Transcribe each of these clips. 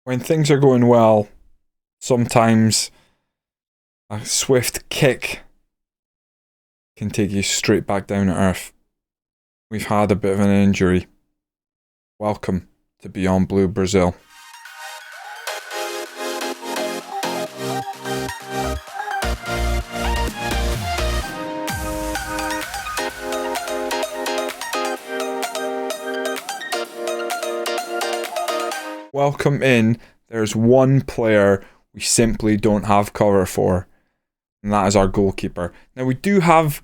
when things are going well, sometimes a swift kick can take you straight back down to earth. We've had a bit of an injury. Welcome to Beyond Blue Brazil. Welcome in. There's one player we simply don't have cover for, and that is our goalkeeper. Now, we do have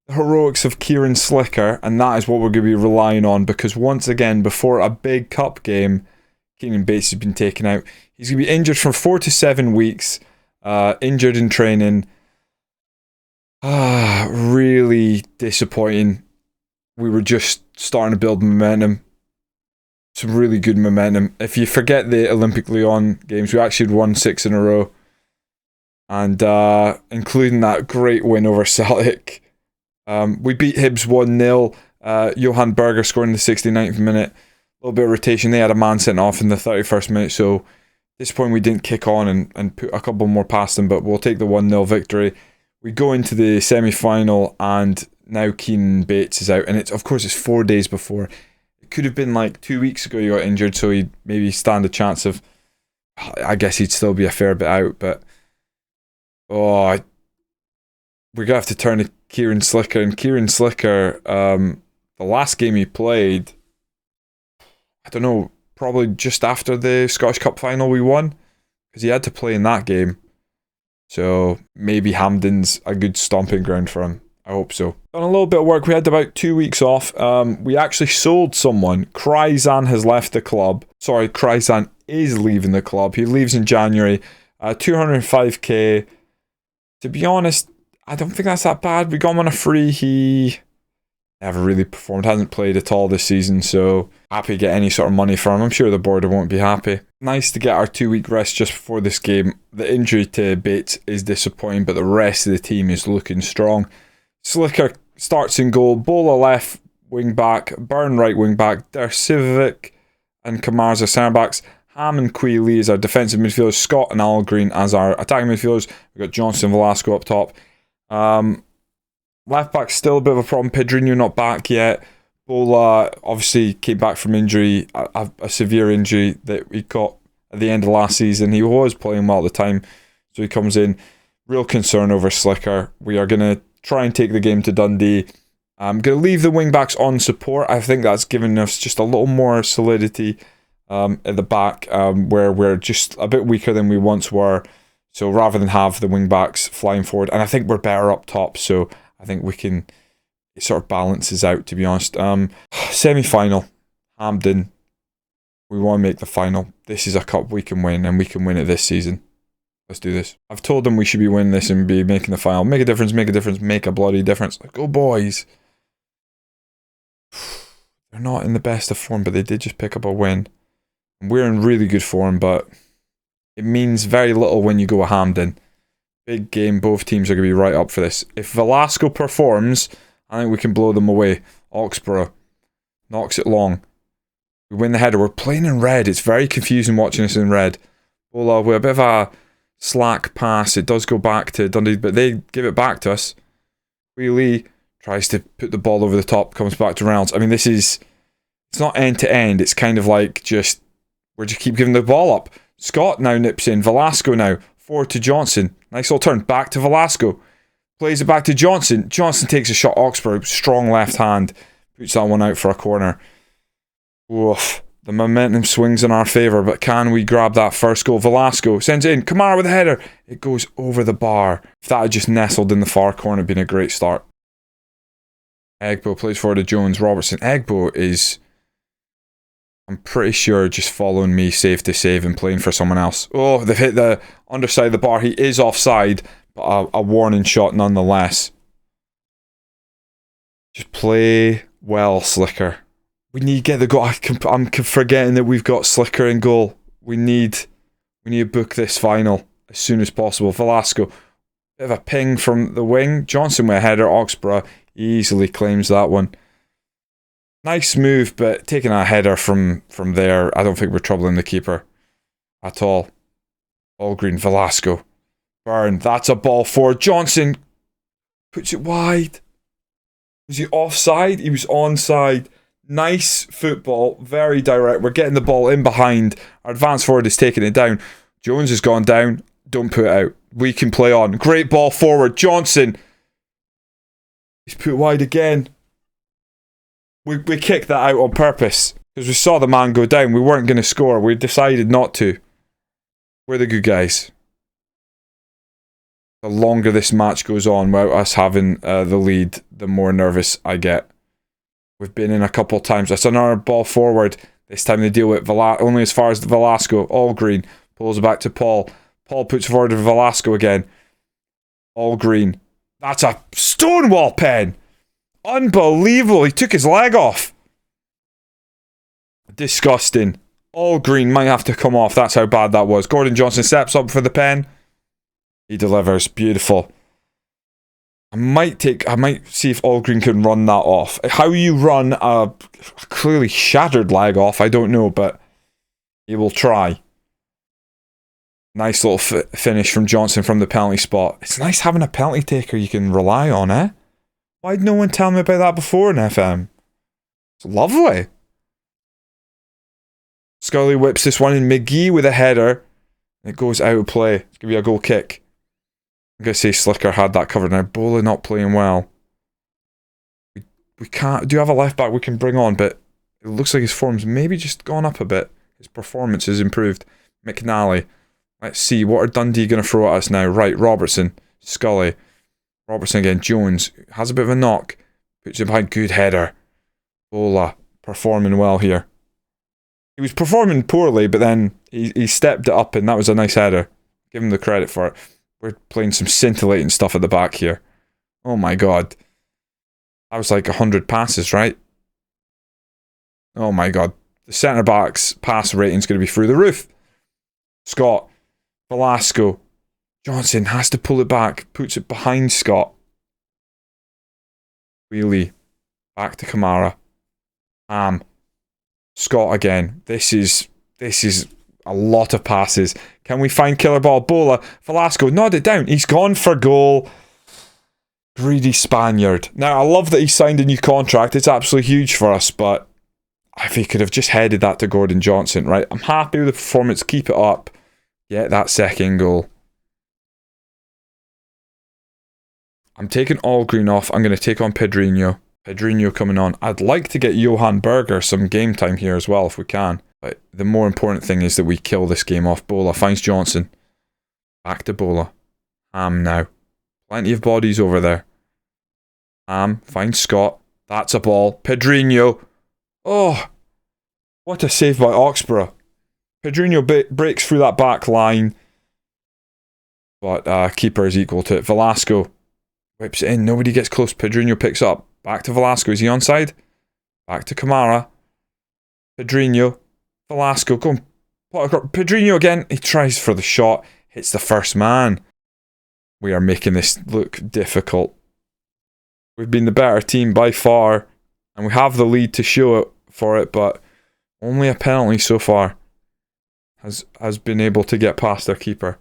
the heroics of Kieran Slicker, and that is what we're going to be relying on, because once again, before a big cup game, Keenan Bates has been taken out. He's going to be injured for 4 to 7 weeks, injured in training. Really disappointing. We were just starting to build momentum. Some really good momentum. If you forget the Olympic Lyon games, we actually won 6 in a row. And including that great win over Celtic. We beat Hibs 1-0. Johan Berger scored in the 69th minute. A little bit of rotation. They had a man sent off in the 31st minute. So at this point we didn't kick on and put a couple more past them. But we'll take the 1-0 victory. We go into the semi-final and now Keenan Bates is out. And it's 4 days before. It could have been like 2 weeks ago he got injured, so he'd maybe stand a chance of, I guess he'd still be a fair bit out, but we're going to have to turn to Kieran Slicker. And Kieran Slicker, the last game he played, I don't know, probably just after the Scottish Cup final we won, because he had to play in that game. So maybe Hampden's a good stomping ground for him. I hope so. Done a little bit of work. We had about 2 weeks off. We actually sold someone. Kryzan has left the club. Sorry, Kryzan is leaving the club. He leaves in January. 205k. To be honest, I don't think that's that bad. We got him on a free. He never really performed. Hasn't played at all this season. So happy to get any sort of money from him. I'm sure the board won't be happy. Nice to get our 2 week rest just before this game. The injury to Bates is disappointing, but the rest of the team is looking strong. Slicker starts in goal. Bola left wing back. Byrne right wing back. Dersivic and Kamars are centre backs. Ham and Quee Lee as our defensive midfielders. Scott and Al Green as our attacking midfielders. We've got Johnson and Velasco up top. Left back still a bit of a problem. Pedrinho not back yet. Bola obviously came back from injury, a severe injury that he got at the end of last season. He was playing well at the time, so he comes in. Real concern over Slicker. We are going to try and take the game to Dundee. I'm going to leave the wing backs on support. I think that's given us just a little more solidity at the back, where we're just a bit weaker than we once were. So rather than have the wing backs flying forward, and I think we're better up top, so I think we can, it sort of balances out, to be honest. Semi-final, Hampden. We want to make the final. This is a cup we can win, and we can win it this season. Let's do this. I've told them we should be winning this and be making the final. Make a difference, make a difference, make a bloody difference. Go boys. They're not in the best of form, but they did just pick up a win. We're in really good form, but it means very little when you go a Hampden. Big game, both teams are going to be right up for this. If Velasco performs, I think we can blow them away. Oxborough knocks it long. We win the header. We're playing in red. It's very confusing watching us in red. Well, we're a bit of a slack pass. It does go back to Dundee, but they give it back to us. Lee tries to put the ball over the top, comes back to Reynolds. I mean, it's not end to end. It's kind of like we're just keep giving the ball up. Scott now nips in. Velasco now. Forward to Johnson. Nice little turn. Back to Velasco. Plays it back to Johnson. Johnson takes a shot. Oxford, strong left hand. Puts that one out for a corner. Oof. The momentum swings in our favour, but can we grab that first goal? Velasco sends it in. Kamara with a header. It goes over the bar. If that had just nestled in the far corner, it'd been a great start. Egbo plays forward to Jones. Robertson. Egbo is, I'm pretty sure, just following me save to save and playing for someone else. Oh, they've hit the underside of the bar. He is offside, but a warning shot nonetheless. Just play well, Slicker. We need to get the goal. I'm forgetting that we've got Slicker in goal. We need to book this final as soon as possible. Velasco, bit of a ping from the wing. Johnson with a header. Oxborough easily claims that one. Nice move, but taking a header from there, I don't think we're troubling the keeper. at all. All green, Velasco. Burn, that's a ball forward. Johnson puts it wide. Was he offside? He was onside. Nice football, very direct. We're getting the ball in behind. Our advance forward is taking it down. Jones has gone down. Don't put it out. We can play on. Great ball forward. Johnson. He's put wide again. We kicked that out on purpose because we saw the man go down. We weren't going to score. We decided not to. We're the good guys. The longer this match goes on without us having the lead, the more nervous I get. We've been in a couple of times. That's another ball forward. This time they deal with only as far as Velasco. All green. Pulls it back to Paul. Paul puts forward to Velasco again. All green. That's a stonewall pen. Unbelievable. He took his leg off. Disgusting. All green might have to come off. That's how bad that was. Gordon Johnson steps up for the pen. He delivers. Beautiful. I might see if All Green can run that off. How you run a clearly shattered leg off, I don't know, but he will try. Nice little finish from Johnson from the penalty spot. It's nice having a penalty taker you can rely on, eh? Why did no one tell me about that before in FM? It's lovely. Scully whips this one in. McGee with a header. It goes out of play. It's going to be a goal kick. I'm going to say Slicker had that covered. Now, Bola not playing well. We can't... Do you have a left back we can bring on? But it looks like his form's maybe just gone up a bit. His performance has improved. McNally. Let's see. What are Dundee going to throw at us now? Right, Robertson. Scully. Robertson again. Jones. Has a bit of a knock. Puts it behind. Good header. Bola. Performing well here. He was performing poorly, but then he stepped it up and that was a nice header. Give him the credit for it. We're playing some scintillating stuff at the back here. Oh my god. That was like 100 passes, right? Oh my god. The centre-back's pass rating's going to be through the roof. Scott. Velasco. Johnson has to pull it back. Puts it behind Scott. Wheelie. Back to Kamara. Scott again. This is a lot of passes. Can we find killer ball? Bola. Velasco. Nod it down. He's gone for goal. Greedy Spaniard. Now, I love that he signed a new contract. It's absolutely huge for us, but if he could have just headed that to Gordon Johnson, right? I'm happy with the performance. Keep it up. Get that second goal. I'm taking All Green off. I'm going to take on Pedrinho. Pedrinho coming on. I'd like to get Johan Berger some game time here as well if we can. But the more important thing is that we kill this game off. Bola finds Johnson. Back to Bola. Now. Plenty of bodies over there. Finds Scott. That's a ball. Pedrinho. Oh. What a save by Oxborough. Pedrinho breaks through that back line. But keeper is equal to it. Velasco. Whips it in. Nobody gets close. Pedrinho picks up. Back to Velasco. Is he onside? Back to Kamara. Pedrinho. Velasco. Go on. Pedrinho again. He tries for the shot. Hits the first man. We are making this look difficult. We've been the better team by far. And we have the lead to show it for it. But only a penalty so far has been able to get past our keeper.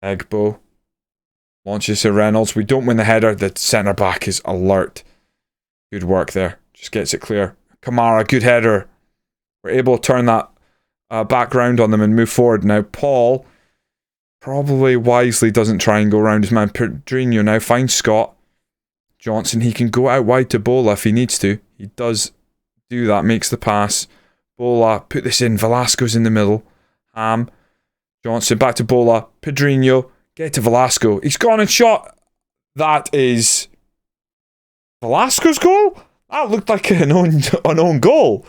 Egbo. Launches to Reynolds. We don't win the header. The centre-back is alert. Good work there. Just gets it clear. Kamara, good header. We're able to turn that back round on them and move forward. Now, Paul probably wisely doesn't try and go around his man. Pedrinho now finds Scott. Johnson, he can go out wide to Bola if he needs to. He does do that. Makes the pass. Bola, put this in. Velasco's in the middle. Johnson, back to Bola. Pedrinho. Get to Velasco. He's gone and shot. That is Velasco's goal? That looked like an own goal.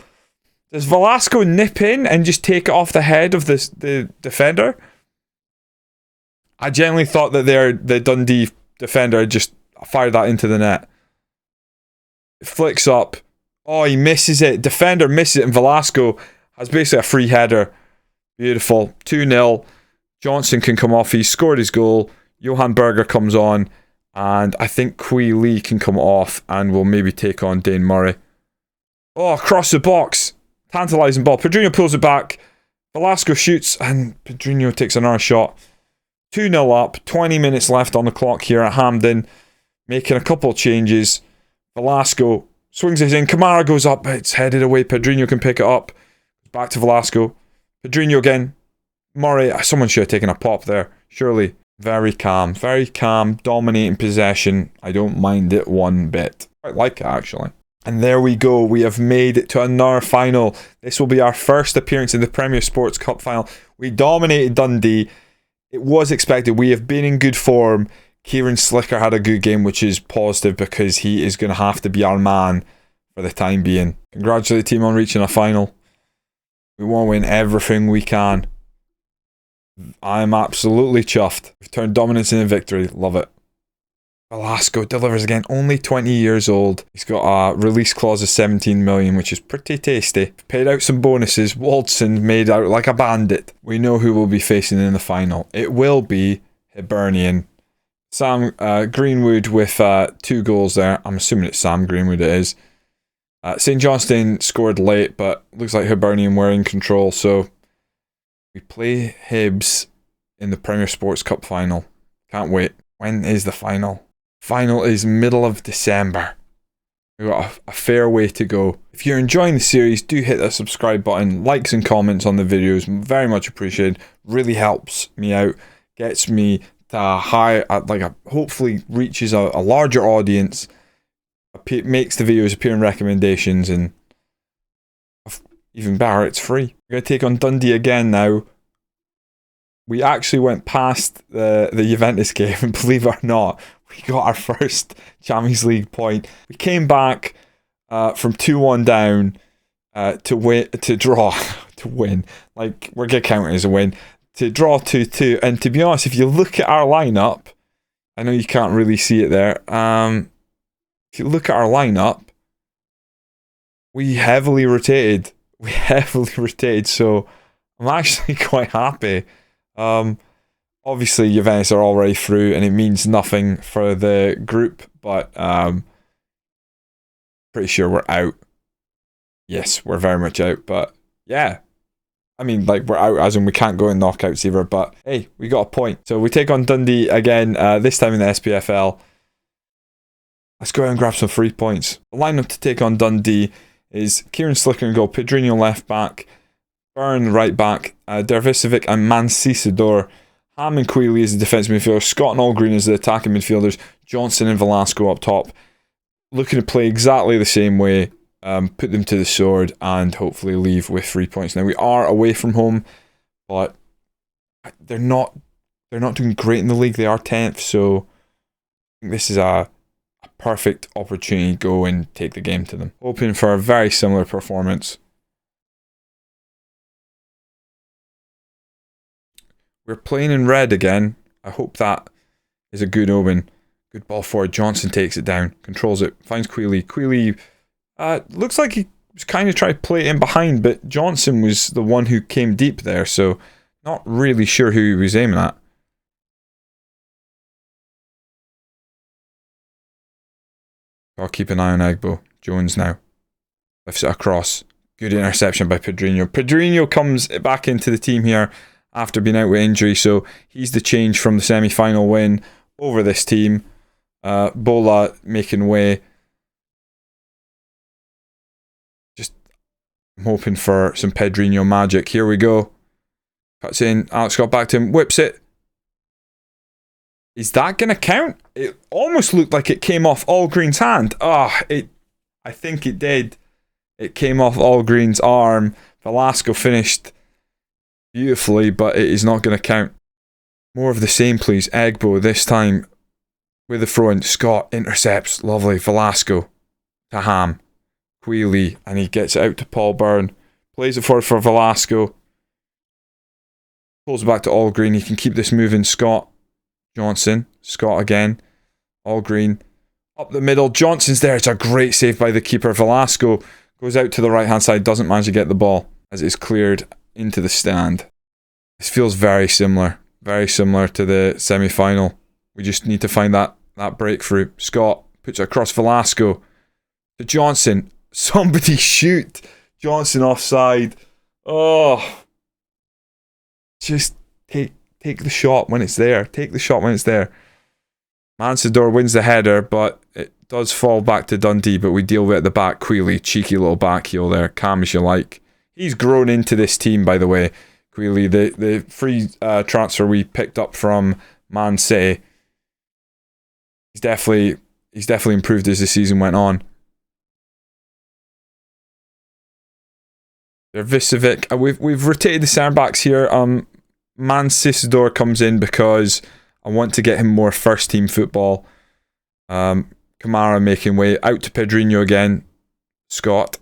Does Velasco nip in and just take it off the head of the defender? I genuinely thought that the Dundee defender just fired that into the net. It flicks up. Oh, he misses it. Defender misses it and Velasco has basically a free header. Beautiful. 2-0. Johnson can come off. He's scored his goal. Johan Berger comes on. And I think Quee Lee can come off. And we'll maybe take on Dane Murray. Oh, across the box. Tantalising ball. Pedrinho pulls it back. Velasco shoots and Pedrinho takes another shot. 2-0 up, 20 minutes left on the clock here at Hampden. Making a couple of changes. Velasco swings it in. Kamara goes up, but it's headed away. Pedrinho can pick it up. Back to Velasco. Pedrinho again. Murray, someone should have taken a pop there, surely. Very calm, dominating possession. I don't mind it one bit. Quite like it, actually. And there we go. We have made it to another final. This will be our first appearance in the Premier Sports Cup final. We dominated Dundee. It was expected. We have been in good form. Kieran Slicker had a good game, which is positive because he is going to have to be our man for the time being. Congratulate the team on reaching a final. We want to win everything we can. I'm absolutely chuffed. We've turned dominance into victory. Love it. Velasco delivers again. Only 20 years old. He's got a release clause of 17 million, which is pretty tasty. Paid out some bonuses. Waldson made out like a bandit. We know who we'll be facing in the final. It will be Hibernian. Sam Greenwood with 2 goals there. I'm assuming it's Sam Greenwood it is. St Johnstone scored late, but looks like Hibernian were in control, so we play Hibs in the Premier Sports Cup final. Can't wait. When is the final? Final is middle of December. We've got a fair way to go. If you're enjoying the series, do hit that subscribe button. Likes and comments on the videos, very much appreciated. Really helps me out. Gets me to hopefully reaches a larger audience. Makes the videos appear in recommendations, and even better, it's free. We're going to take on Dundee again now. We actually went past the Juventus game, and believe it or not, we got our first Champions League point. We came back from 2-1 down to draw, to win. Like, we're going to count it as a win. To draw 2-2, and to be honest, if you look at our lineup, I know you can't really see it there. If you look at our lineup, we heavily rotated. So I'm actually quite happy. Obviously, Juventus are already through, and it means nothing for the group, but pretty sure we're out. Yes, we're very much out, but yeah. I mean, like, we're out as in we can't go in knockouts either, but hey, we got a point. So we take on Dundee again, this time in the SPFL. Let's go ahead and grab some 3 points. The lineup to take on Dundee is Kieran Slicker in goal, Pedrinho left back, Byrne right back, Dervisevic and Mancisador. Ham and Queeley as the defensive midfielder, Scott and Allgreen as the attacking midfielders, Johnson and Velasco up top. Looking to play exactly the same way, put them to the sword and hopefully leave with 3 points. Now we are away from home, but they're not doing great in the league. They are 10th, so I think this is a perfect opportunity to go and take the game to them. Hoping for a very similar performance. We're playing in red again. I hope that is a good omen. Good ball forward. Johnson takes it down, controls it, finds Queeley. Queeley looks like he was kind of trying to play it in behind, but Johnson was the one who came deep there, so not really sure who he was aiming at. I'll keep an eye on Agbo. Jones now. Lifts it across. Good interception by Pedrinho. Pedrinho comes back into the team here after being out with injury, so he's the change from the semi-final win over this team. Bola making way. I'm hoping for some Pedrinho magic. Here we go. Cuts in. Alex got back to him. Whips it. Is that going to count? It almost looked like it came off Allgreen's hand. I think it did. It came off Allgreen's arm. Velasco finished beautifully, but it is not going to count. More of the same, please. Egbo this time with the throw-in. Scott intercepts. Lovely. Velasco to Ham. Queeley, and he gets it out to Paul Byrne. Plays it forward for Velasco. Pulls it back to Allgreen. He can keep this moving. Scott. Johnson. Scott again. Allgreen. Up the middle. Johnson's there. It's a great save by the keeper. Velasco goes out to the right-hand side. Doesn't manage to get the ball as it's cleared into the stand. This feels very similar. Very similar to the semi-final. We just need to find that breakthrough. Scott puts it across Velasco to Johnson. Somebody shoot Johnson offside. Oh, Just take the shot when it's there. Take the shot when it's there. Mansador wins the header, but it does fall back to Dundee, but we deal with it at the back. Queally, cheeky little back heel there, calm as you like. He's grown into this team, by the way. Queally, the free transfer we picked up from Man City. He's definitely improved as the season went on. Visevic, we've rotated the centre backs here. Mansador comes in because I want to get him more first team football. Kamara making way out to Pedrinho again. Scott.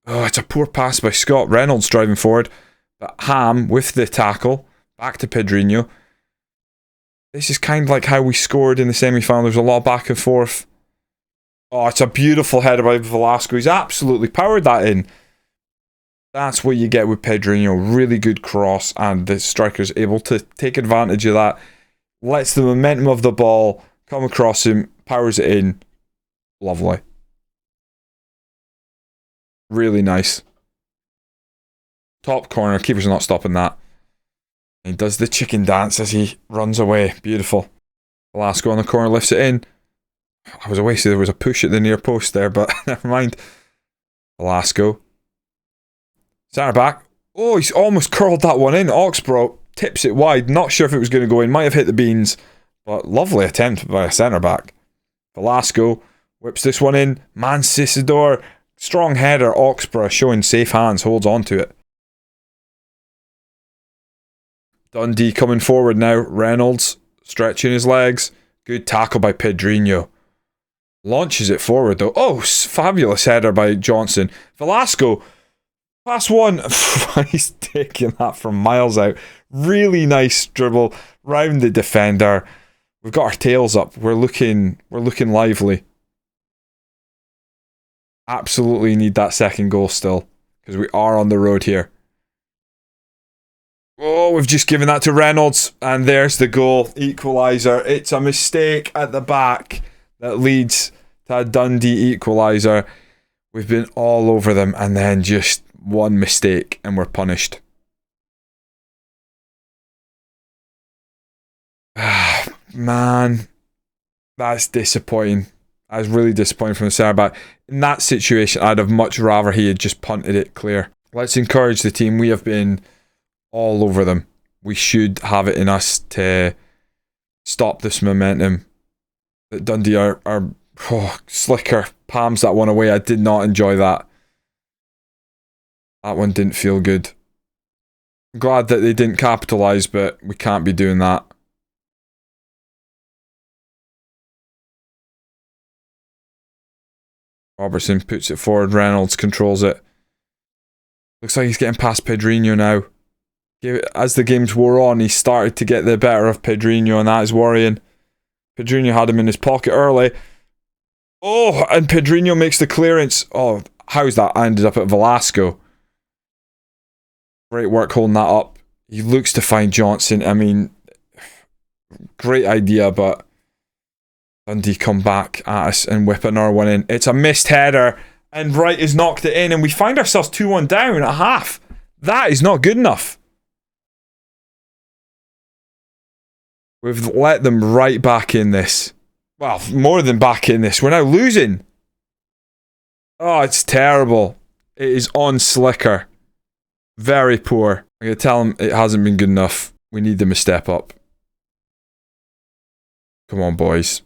Oh, it's a poor pass by Scott. Reynolds driving forward. But Ham with the tackle. Back to Pedrinho. This is kind of like how we scored in the semi-final. There's a lot of back and forth. Oh, it's a beautiful header by Velasco. He's absolutely powered that in. That's what you get with Pedrinho. Really good cross, and the striker's able to take advantage of that. Lets the momentum of the ball come across him, powers it in. Lovely. Really nice. Top corner, keeper's not stopping that. He does the chicken dance as he runs away. Beautiful. Velasco on the corner lifts it in. I was away, so there was a push at the near post there, but never mind. Velasco. Centre back. Oh, he's almost curled that one in. Oxborough tips it wide. Not sure if it was going to go in. Might have hit the beans. But lovely attempt by a centre back. Velasco whips this one in. Mansador. Strong header. Oxborough showing safe hands. Holds on to it. Dundee coming forward now. Reynolds stretching his legs. Good tackle by Pedrinho. Launches it forward though. Oh, fabulous header by Johnson. Velasco. Pass one. He's taking that from miles out. Really nice dribble round the defender. We've got our tails up. We're looking lively. Absolutely need that second goal still, because we are on the road here. Oh, we've just given that to Reynolds, and there's the goal. Equaliser. It's a mistake at the back that leads to a Dundee equaliser. We've been all over them, and then just one mistake and we're punished. Man, that's disappointing. That was really disappointing from the centre back. In that situation, I'd have much rather he had just punted it clear. Let's encourage the team. We have been all over them. We should have it in us to stop this momentum. That Dundee are Slicker palms that one away. I did not enjoy that. That one didn't feel good. I'm glad that they didn't capitalise, but we can't be doing that. Robertson puts it forward. Reynolds controls it. Looks like he's getting past Pedrinho now. As the games wore on, he started to get the better of Pedrinho, and that is worrying. Pedrinho had him in his pocket early. Oh, and Pedrinho makes the clearance. Oh, how's that ended up at Velasco? Great work holding that up. He looks to find Johnson. I mean, great idea, but Dundee come back at us and whip another one in. It's a missed header, and Wright has knocked it in, and we find ourselves 2-1 down at half. That is not good enough. We've let them right back in this. Well, more than back in this. We're now losing. Oh, it's terrible. It is on Slicker. Very poor. I'm going to tell him it hasn't been good enough. We need them to step up. Come on, boys.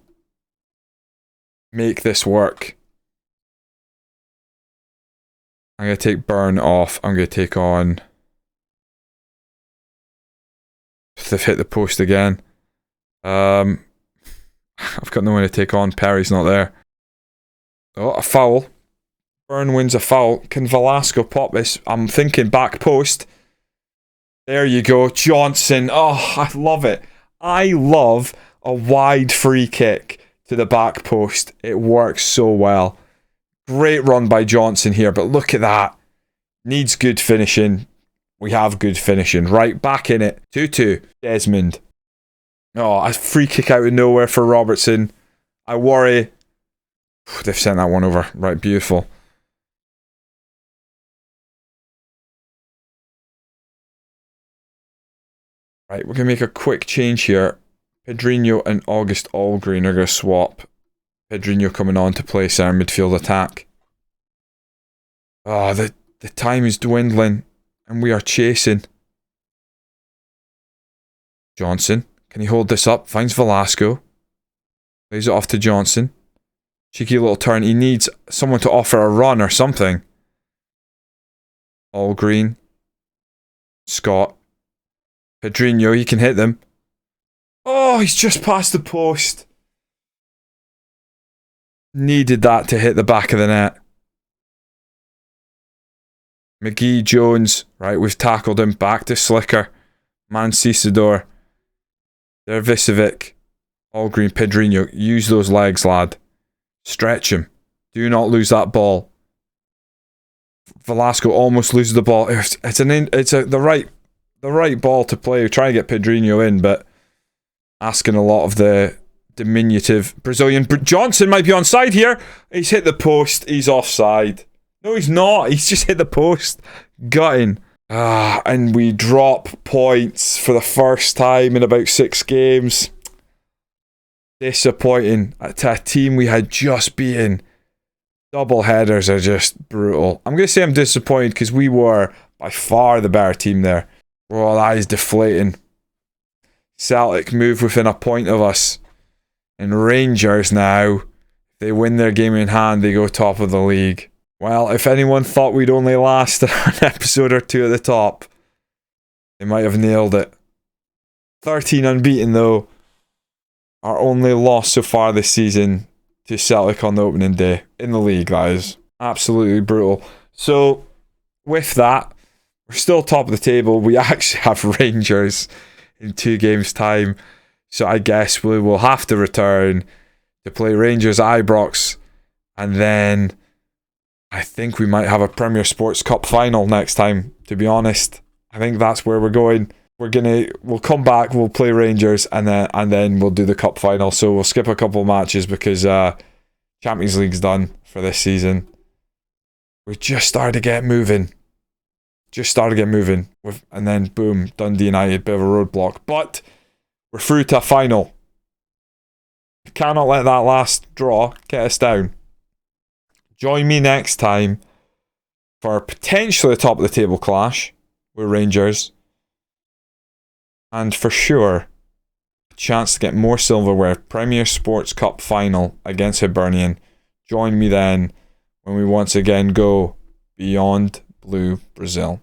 Make this work. I'm going to take Byrne off. I'm going to take on... They've hit the post again. I've got no one to take on. Perry's not there. Oh, a foul. Byrne wins a foul. Can Velasco pop this? I'm thinking back post. There you go. Johnson. Oh, I love it. I love a wide free kick to the back post. It works so well. Great run by Johnson here, but look at that. Needs good finishing. We have good finishing. Right, back in it. 2-2. Desmond. Oh, a free kick out of nowhere for Robertson. I worry. They've sent that one over. Right, beautiful. Right, we're going to make a quick change here. Pedrinho and August Allgreen are going to swap. Pedrinho coming on to play center midfield attack. Oh, the time is dwindling and we are chasing. Johnson, can he hold this up? Finds Velasco. Lays it off to Johnson. Cheeky little turn. He needs someone to offer a run or something. Allgreen. Scott. Pedrinho, he can hit them. Oh, he's just past the post. Needed that to hit the back of the net. McGee, Jones. Right, we've tackled him. Back to Slicker. Mancisador. Dervisevic. Allgreen, Pedrinho. Use those legs, lad. Stretch him. Do not lose that ball. Velasco almost loses the ball. It's the right ball to play. Try to get Pedrinho in, but asking a lot of the diminutive Brazilian. Johnson might be onside here. He's hit the post. He's offside. No, he's not. He's just hit the post. Gutting. And we drop points for the first time in about 6 games. Disappointing. To a team we had just beaten. Double headers are just brutal. I'm going to say I'm disappointed because we were by far the better team there. Oh, that is deflating. Celtic move within a point of us. And Rangers now, if they win their game in hand, they go top of the league. Well, if anyone thought we'd only last an episode or 2 at the top, they might have nailed it. 13 unbeaten though. Our only loss so far this season to Celtic on the opening day. In the league, that is. Absolutely brutal. So, with that, we're still top of the table. We actually have Rangers in 2 games' time. So I guess we will have to return to play Rangers Ibrox. And then I think we might have a Premier Sports Cup final next time, to be honest. I think that's where we're going. We'll come back, we'll play Rangers, and then we'll do the cup final. So we'll skip a couple of matches because Champions League's done for this season. We just started to get moving. And then boom, Dundee United, bit of a roadblock. But we're through to a final. We cannot let that last draw get us down. Join me next time for potentially a top of the table clash with Rangers. And for sure, a chance to get more silverware. Premier Sports Cup final against Hibernian. Join me then when we once again go beyond Blue Brazil.